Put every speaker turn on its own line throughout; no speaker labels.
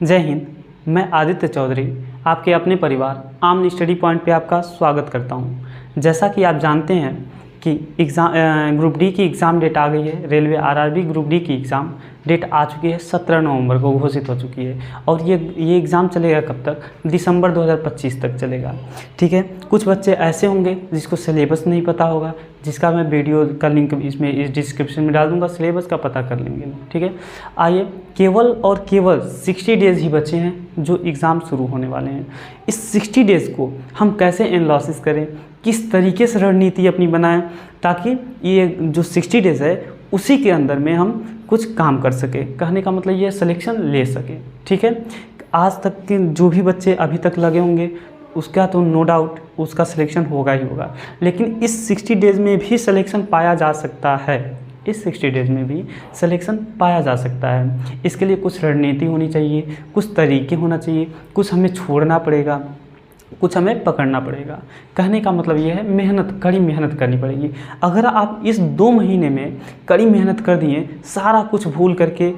जय हिंद। मैं आदित्य चौधरी आपके अपने परिवार आमन स्टडी पॉइंट पे आपका स्वागत करता हूं। जैसा कि आप जानते हैं कि एग्ज़ाम ग्रुप डी की एग्ज़ाम डेट आ गई है। रेलवे आरआरबी ग्रुप डी की एग्ज़ाम डेट आ चुकी है, 17 नवंबर को घोषित हो चुकी है। और ये एग्ज़ाम चलेगा कब तक? दिसंबर 2025 तक चलेगा। ठीक है, कुछ बच्चे ऐसे होंगे जिसको सिलेबस नहीं पता होगा, जिसका मैं वीडियो का लिंक इसमें इस डिस्क्रिप्शन में डाल दूंगा, सिलेबस का पता कर लेंगे। ठीक है, आइए, केवल और केवल 60 डेज़ ही बचे हैं जो एग्ज़ाम शुरू होने वाले हैं। इस 60 डेज़ को हम कैसे एनालिसिस करें, किस तरीके से रणनीति अपनी बनाएं, ताकि ये जो 60 डेज़ है उसी के अंदर में हम कुछ काम कर सके। कहने का मतलब ये सिलेक्शन ले सके। ठीक है, आज तक के जो भी बच्चे अभी तक लगे होंगे उसका तो नो डाउट उसका सिलेक्शन होगा ही होगा, लेकिन इस 60 डेज़ में भी सिलेक्शन पाया जा सकता है। इस 60 डेज़ में भी सिलेक्शन पाया जा सकता है। इसके लिए कुछ रणनीति होनी चाहिए, कुछ तरीके होना चाहिए, कुछ हमें छोड़ना पड़ेगा, कुछ हमें पकड़ना पड़ेगा। कहने का मतलब ये है, मेहनत, कड़ी मेहनत करनी पड़ेगी। अगर आप इस 2 महीने में कड़ी मेहनत कर दिए, सारा कुछ भूल करके,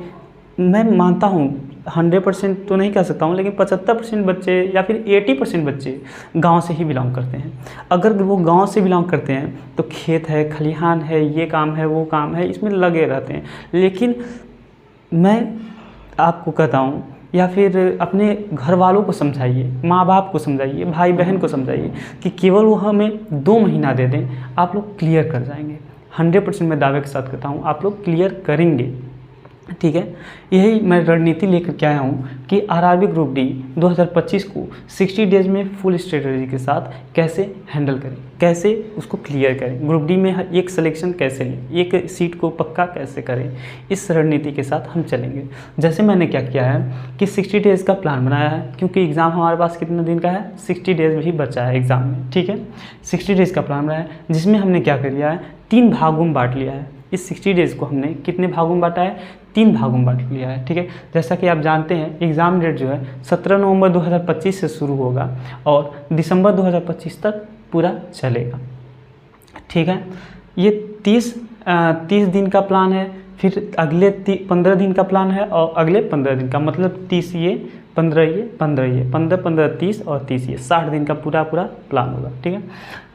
मैं मानता हूँ 100% तो नहीं कह सकता हूँ, लेकिन 75% बच्चे या फिर 80% बच्चे गांव से ही बिलोंग करते हैं। अगर वो गांव से बिलोंग करते हैं तो खेत है, खलिहान है, ये काम है, वो काम है, इसमें लगे रहते हैं। लेकिन मैं आपको कहता हूँ, या फिर अपने घर वालों को समझाइए, माँ बाप को समझाइए, भाई बहन को समझाइए कि केवल वो हमें 2 महीना दे दें, आप लोग क्लियर कर जाएंगे। 100% मैं दावे के साथ कहता हूँ, आप लोग क्लियर करेंगे। ठीक है, यही मैं रणनीति लेकर के आया हूँ कि आरआरबी ग्रुप डी 2025 को 60 डेज़ में फुल स्ट्रेटजी के साथ कैसे हैंडल करें, कैसे उसको क्लियर करें, ग्रुप डी में एक सिलेक्शन कैसे लें, एक सीट को पक्का कैसे करें। इस रणनीति के साथ हम चलेंगे। जैसे मैंने क्या किया है कि 60 डेज़ का प्लान बनाया है, क्योंकि एग्ज़ाम हमारे पास कितने दिन का है? 60 डेज़ भी बचा है एग्ज़ाम में। ठीक है, 60 डेज़ का प्लान बनाया है, जिसमें हमने क्या कर लिया है, 3 भागों में बांट लिया है। इस 60 डेज़ को हमने कितने भागों में बांटा है? 3 भागों में बांट लिया है। ठीक है, जैसा कि आप जानते हैं एग्ज़ाम डेट जो है 17 नवंबर 2025 से शुरू होगा और दिसंबर 2025 तक पूरा चलेगा। ठीक है, ये 30 दिन का प्लान है, फिर अगले 15 दिन का प्लान है, और अगले 15 दिन का, मतलब 30 ये, 15 ये, 15 ये, 15, 15, 30 और 30 ये, 60 दिन का पूरा प्लान होगा। ठीक है,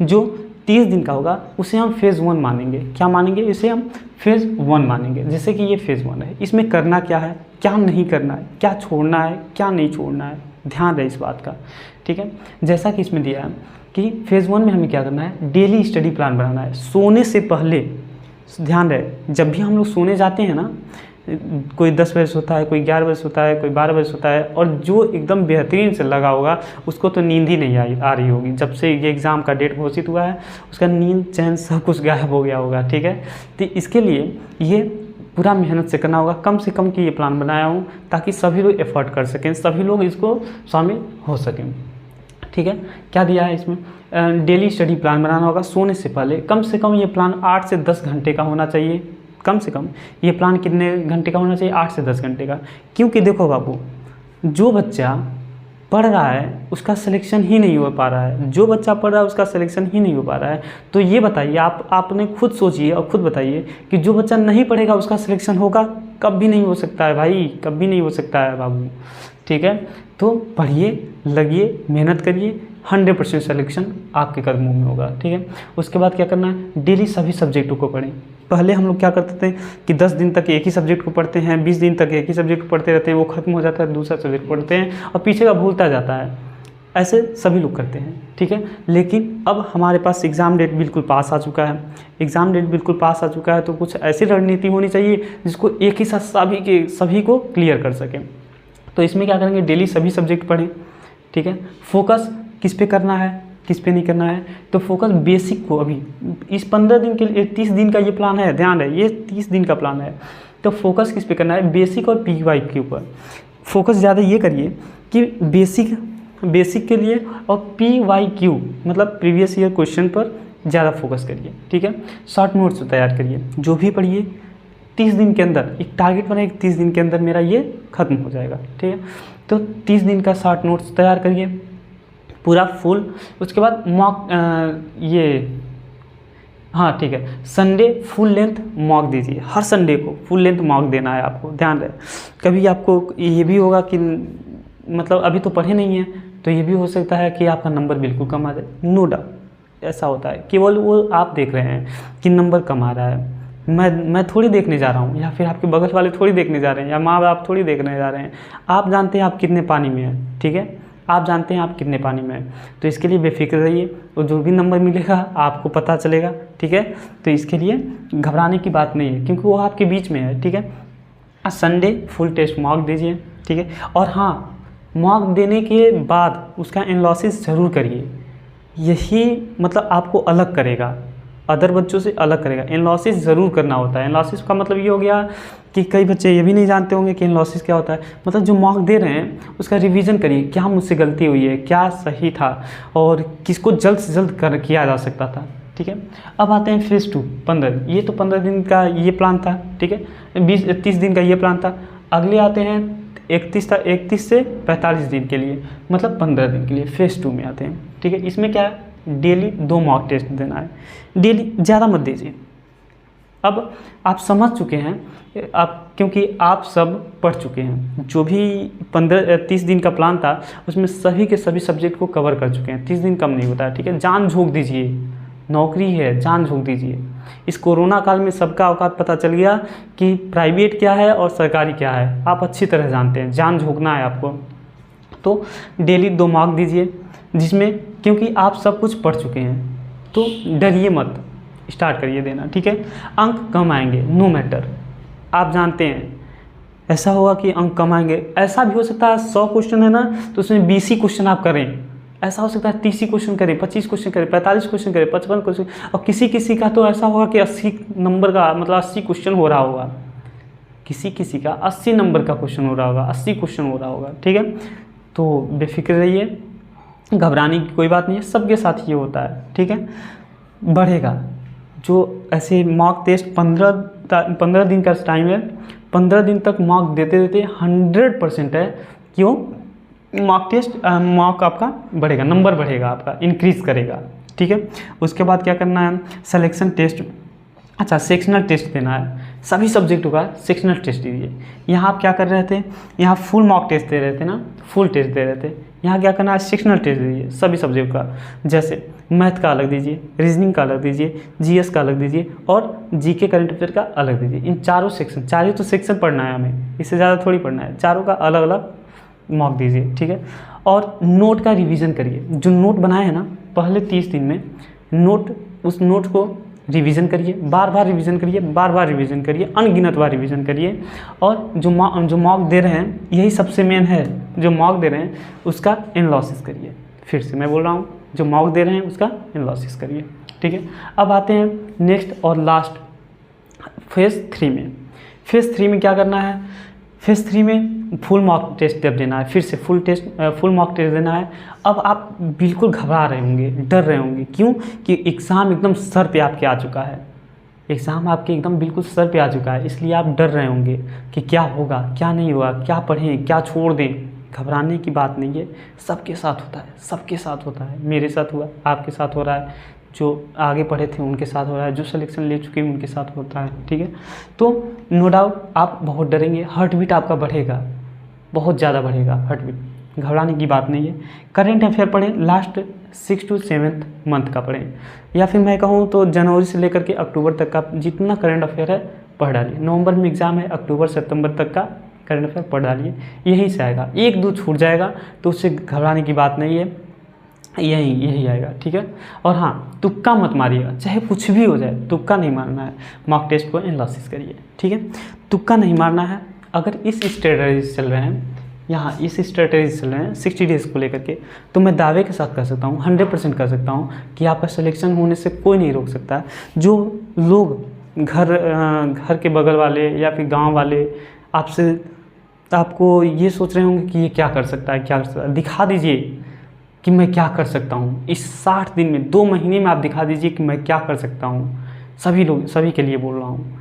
जो 30 दिन का होगा उसे हम फेज़ 1 मानेंगे। क्या मानेंगे? इसे हम फेज़ 1 मानेंगे। जैसे कि ये फेज़ 1 है, इसमें करना क्या है, क्या नहीं करना है, क्या छोड़ना है, क्या नहीं छोड़ना है, ध्यान रहे इस बात का। ठीक है, जैसा कि इसमें दिया है कि फेज़ 1 में हमें क्या करना है, डेली स्टडी प्लान बनाना है। सोने से पहले ध्यान रहे, जब भी हम लोग सोने जाते हैं ना, कोई 10 बजे सोता है, कोई 11 बजे सोता है, कोई 12 बजे सोता है, और जो एकदम बेहतरीन से लगा होगा उसको तो नींद ही नहीं आ रही होगी। जब से ये एग्ज़ाम का डेट घोषित हुआ है उसका नींद चैन सब कुछ गायब हो गया होगा। ठीक है, तो इसके लिए ये पूरा मेहनत से करना होगा। कम से कम की ये प्लान बनाया हूँ ताकि सभी लोग एफर्ट कर सकें, सभी लोग इसको शामिल हो सकें। ठीक है, क्या दिया है इसमें? डेली स्टडी प्लान बनाना होगा सोने से पहले। कम से कम ये प्लान 8 से 10 घंटे का होना चाहिए। कम से कम ये प्लान कितने घंटे का होना चाहिए? 8 से 10 घंटे का। क्योंकि देखो बाबू, जो बच्चा पढ़ रहा है उसका सिलेक्शन ही नहीं हो पा रहा है, जो बच्चा पढ़ रहा है उसका सिलेक्शन ही नहीं हो पा रहा है। तो ये बताइए, आपने खुद सोचिए और खुद बताइए कि जो बच्चा नहीं पढ़ेगा उसका सिलेक्शन होगा? कभी नहीं हो सकता है भाई, कभी नहीं हो सकता है बाबू। ठीक है, तो पढ़िए, लगिए, मेहनत करिए, 100% सिलेक्शन आपके कदमों में होगा। ठीक है, उसके बाद क्या करना है, डेली सभी सब्जेक्टों को पढ़ें। पहले हम लोग क्या करते थे कि 10 दिन तक एक ही सब्जेक्ट को पढ़ते हैं, 20 दिन तक एक ही सब्जेक्ट को पढ़ते रहते हैं, वो खत्म हो जाता है, दूसरा सब्जेक्ट पढ़ते हैं और पीछे का भूलता जाता है। ऐसे सभी लोग करते हैं। ठीक है, लेकिन अब हमारे पास एग्ज़ाम डेट बिल्कुल पास आ चुका है। एग्ज़ाम डेट बिल्कुल पास आ चुका है, तो कुछ ऐसी रणनीति होनी चाहिए जिसको एक ही साथ सभी को क्लियर कर सकें। तो इसमें क्या करेंगे, डेली सभी सब्जेक्ट पढ़ें। ठीक है, फोकस किस पे करना है, किस पे नहीं करना है? तो फोकस बेसिक को, अभी इस 15 दिन के लिए 30 दिन का ये प्लान है, ध्यान रहे ये 30 दिन का प्लान है। तो फोकस किस पे करना है? बेसिक और PY के ऊपर फोकस ज़्यादा ये करिए कि बेसिक के लिए और PYQ मतलब प्रीवियस ईयर क्वेश्चन पर ज़्यादा फोकस करिए। ठीक है, शॉर्ट नोट्स तैयार करिए, जो भी पढ़िए 30 दिन के अंदर, एक टारगेट बनाइए 30 दिन के अंदर मेरा ये खत्म हो जाएगा। ठीक है, तो 30 दिन का शॉर्ट नोट्स तैयार करिए पूरा फुल। उसके बाद मॉक ये हाँ ठीक है, संडे फुल लेंथ मॉक दीजिए। हर संडे को फुल लेंथ मॉक देना है आपको, ध्यान रहे। कभी आपको ये भी होगा कि मतलब अभी तो पढ़े नहीं हैं, तो ये भी हो सकता है कि आपका नंबर बिल्कुल कम आ जाए। नो डाउट ऐसा होता है, केवल वो आप देख रहे हैं कि नंबर कम आ रहा है। मैं थोड़ी देखने जा रहा हूँ, या फिर आपके बगल वाले थोड़ी देखने जा रहे हैं, या माँ बाप थोड़ी देखने जा रहे हैं। आप जानते हैं आप कितने पानी में हैं, ठीक है, आप जानते हैं आप कितने पानी में हैं। तो इसके लिए बेफिक्र रहिए, और जो भी नंबर मिलेगा आपको पता चलेगा, ठीक है। तो इसके लिए घबराने की बात नहीं है, क्योंकि वो आपके बीच में है, ठीक है। संडे फुल टेस्ट मॉक दीजिए, ठीक है। और हाँ, मॉक देने के बाद उसका एनालिसिस ज़रूर करिए। यही मतलब आपको अलग करेगा, अदर बच्चों से अलग करेगा। एनालिसिस ज़रूर करना होता है। एनालिसिस का मतलब ये हो गया कि कई बच्चे ये भी नहीं जानते होंगे कि एनालिसिस क्या होता है। मतलब जो मॉक दे रहे हैं उसका रिवीजन करिए, क्या मुझसे गलती हुई है, क्या सही था, और किसको जल्द से जल्द किया जा सकता था, ठीक है। अब आते हैं फेज़ 2 15। ये तो 15 दिन का ये प्लान था, ठीक है। 30 दिन का ये प्लान था। अगले आते हैं 31 से 45 दिन के लिए, मतलब 15 दिन के लिए फेज़ 2 में आते हैं, ठीक है। इसमें क्या है, डेली 2 मॉक टेस्ट देना है। डेली ज़्यादा मत दीजिए। अब आप समझ चुके हैं, आप क्योंकि आप सब पढ़ चुके हैं। जो भी 30 दिन का प्लान था उसमें सभी के सभी सब्जेक्ट को कवर कर चुके हैं। 30 दिन कम नहीं होता है, ठीक है। जान झोंक दीजिए, नौकरी है, जान झोंक दीजिए। इस कोरोना काल में सबका औकात पता चल गया कि प्राइवेट क्या है और सरकारी क्या है, आप अच्छी तरह जानते हैं। जान झोंकना है आपको, तो डेली 2 मॉक दीजिए, जिसमें क्योंकि आप सब कुछ पढ़ चुके हैं तो डरिए मत, स्टार्ट करिए देना, ठीक है। अंक कम आएंगे, नो मैटर, आप जानते हैं। ऐसा होगा कि अंक कम आएंगे, ऐसा भी हो सकता है 100 क्वेश्चन है ना, तो उसमें 20 ही क्वेश्चन आप करें। ऐसा हो सकता है 30 ही क्वेश्चन करें, 25 क्वेश्चन करें, 45 क्वेश्चन करें, 55 क्वेश्चन। और किसी का तो ऐसा होगा कि 80 नंबर का, मतलब 80 क्वेश्चन हो रहा होगा। किसी का 80 नंबर का क्वेश्चन हो रहा होगा, 80 क्वेश्चन हो रहा होगा, ठीक है। तो बेफिक्र रहिए, घबराने की कोई बात नहीं है, सबके साथ ये होता है, ठीक है। बढ़ेगा जो ऐसे मॉक टेस्ट 15 दिन का टाइम है, 15 दिन तक मॉक देते देते 100% है। क्यों? मॉक आपका बढ़ेगा, नंबर बढ़ेगा आपका, इंक्रीज़ करेगा, ठीक है। उसके बाद क्या करना है, सिलेक्शन टेस्ट, अच्छा सेक्शनल टेस्ट देना है। सभी सब्जेक्टों का सेक्शनल टेस्ट दीजिए। यहाँ आप क्या कर रहे थे, यहाँ फुल मॉक टेस्ट दे रहे थे ना, फुल टेस्ट दे रहे थे। यहाँ क्या करना है, सेक्शनल टेस्ट दीजिए सभी सब्जेक्ट का। जैसे मैथ का अलग दीजिए, रीजनिंग का अलग दीजिए, जीएस का अलग दीजिए, और जीके करंट अफेयर का अलग दीजिए। इन चारों सेक्शन, 4 ही तो सेक्शन पढ़ना है हमें, इससे ज़्यादा थोड़ी पढ़ना है। चारों का अलग अलग मॉक दीजिए, ठीक है। और नोट का रिवीजन करिए। जो नोट बनाए हैं ना पहले 30 दिन में, उस नोट को रिवीजन करिए, बार बार रिवीजन करिए, बार बार रिवीजन करिए, अनगिनत बार रिवीजन करिए। और जो मॉक दे रहे हैं, यही सबसे मेन है, जो मॉक दे रहे हैं उसका एनालिसिस करिए। फिर से मैं बोल रहा हूँ, जो मॉक दे रहे हैं उसका एनालिसिस करिए, ठीक है। अब आते हैं नेक्स्ट और लास्ट फेज़ 3 में। फेज़ 3 में क्या करना है, फेज़ 3 में फुल मॉक टेस्ट जब देना है, फिर से फुल मॉक टेस्ट देना है। अब आप बिल्कुल घबरा रहे होंगे, डर रहे होंगे, क्यों कि एग्ज़ाम एकदम सर पे आपके आ चुका है। एग्ज़ाम आपके एकदम बिल्कुल सर पे आ चुका है, इसलिए आप डर रहे होंगे कि क्या होगा, क्या नहीं होगा, क्या पढ़ें, क्या छोड़ दें। घबराने की बात नहीं है, सबके साथ होता है, सबके साथ होता है। मेरे साथ हुआ, आपके साथ हो रहा है, जो आगे पढ़े थे उनके साथ हो रहा है, जो सिलेक्शन ले चुके हैं उनके साथ होता है, ठीक है। तो नो डाउट आप बहुत डरेंगे, हार्ट बीट आपका बढ़ेगा, बहुत ज़्यादा बढ़ेगा हार्ट बीट। घबराने की बात नहीं है। करेंट अफेयर पढ़ें, लास्ट 6 to 7 मंथ का पढ़ें, या फिर मैं कहूँ तो जनवरी से लेकर के अक्टूबर तक का जितना करंट अफेयर है पढ़ डालिए। नवंबर में एग्ज़ाम है, अक्टूबर सितंबर तक का करंट अफेयर पढ़ डालिए, यहीं से आएगा। 1-2 छूट जाएगा तो उससे घबराने की बात नहीं है, यही आएगा, ठीक है। और हाँ, तुक्का मत मारिएगा, चाहे कुछ भी हो जाए, तुक्का नहीं मारना है। मॉक टेस्ट को एनालिसिस करिए, ठीक है, तुक्का नहीं मारना है। अगर इस स्ट्रेटजी चल रहे हैं, यहाँ इस स्ट्रेटजी चल रहे हैं 60 डेज़ को लेकर के, तो मैं दावे के साथ कह सकता हूँ, 100% कह सकता हूँ कि आपका सिलेक्शन होने से कोई नहीं रोक सकता। जो लोग घर के बगल वाले या फिर गाँव वाले आपको ये सोच रहे होंगे कि ये क्या कर सकता है, क्या कर सकता है, दिखा दीजिए कि मैं क्या कर सकता हूँ। इस 60 दिन में, 2 महीने में आप दिखा दीजिए कि मैं क्या कर सकता हूँ। सभी के लिए बोल रहा हूँ।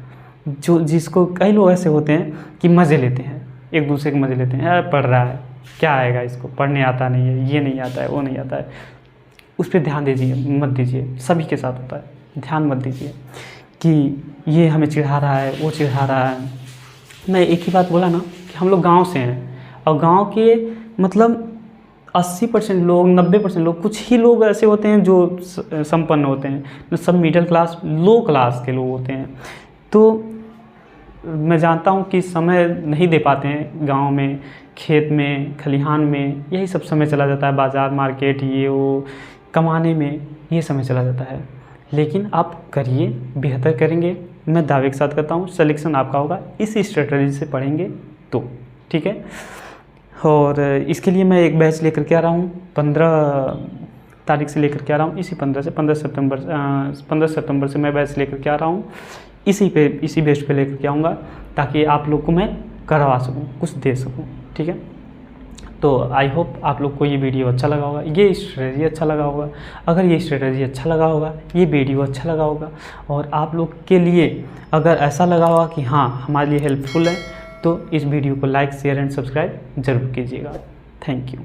जिसको कई लोग ऐसे होते हैं कि मज़े लेते हैं, एक दूसरे के मज़े लेते हैं, यार पढ़ रहा है, क्या आएगा इसको, पढ़ने आता नहीं है, ये नहीं आता है, वो नहीं आता है। उस पर ध्यान दीजिए, मत दीजिए, सभी के साथ होता है। ध्यान मत दीजिए कि ये हमें चिढ़ा रहा है, वो चिढ़ा रहा है। मैं एक ही बात बोला ना कि हम लोग गांव से हैं, और गांव के मतलब 80% लोग, 90% लोग, कुछ ही लोग ऐसे होते हैं जो संपन्न होते हैं, सब मिडिल क्लास, लो क्लास के लोग होते हैं। तो मैं जानता हूँ कि समय नहीं दे पाते हैं गांव में, खेत में, खलिहान में, यही सब समय चला जाता है, बाज़ार मार्केट ये वो कमाने में, ये समय चला जाता है। लेकिन आप करिए, बेहतर करेंगे, मैं दावे के साथ कहता हूँ सिलेक्शन आपका होगा इस स्ट्रेटजी से पढ़ेंगे तो, ठीक है। और इसके लिए मैं एक बैच लेकर के आ रहा हूँ, 15 तारीख से लेकर के आ रहा हूँ, इसी 15 सितंबर से मैं बैच लेकर के आ रहा हूँ। इसी बेच पे लेकर के आऊँगा, ताकि आप लोग को मैं करवा सकूँ, कुछ दे सकूँ, ठीक है। तो आई होप आप लोग को ये वीडियो अच्छा लगा होगा, ये स्ट्रेटजी अच्छा लगा होगा। अगर ये स्ट्रेटजी अच्छा लगा होगा, ये वीडियो अच्छा लगा होगा, और आप लोग के लिए अगर ऐसा लगा होगा कि हाँ हमारे लिए हेल्पफुल है, तो इस वीडियो को लाइक, शेयर एंड सब्सक्राइब ज़रूर कीजिएगा। Thank you.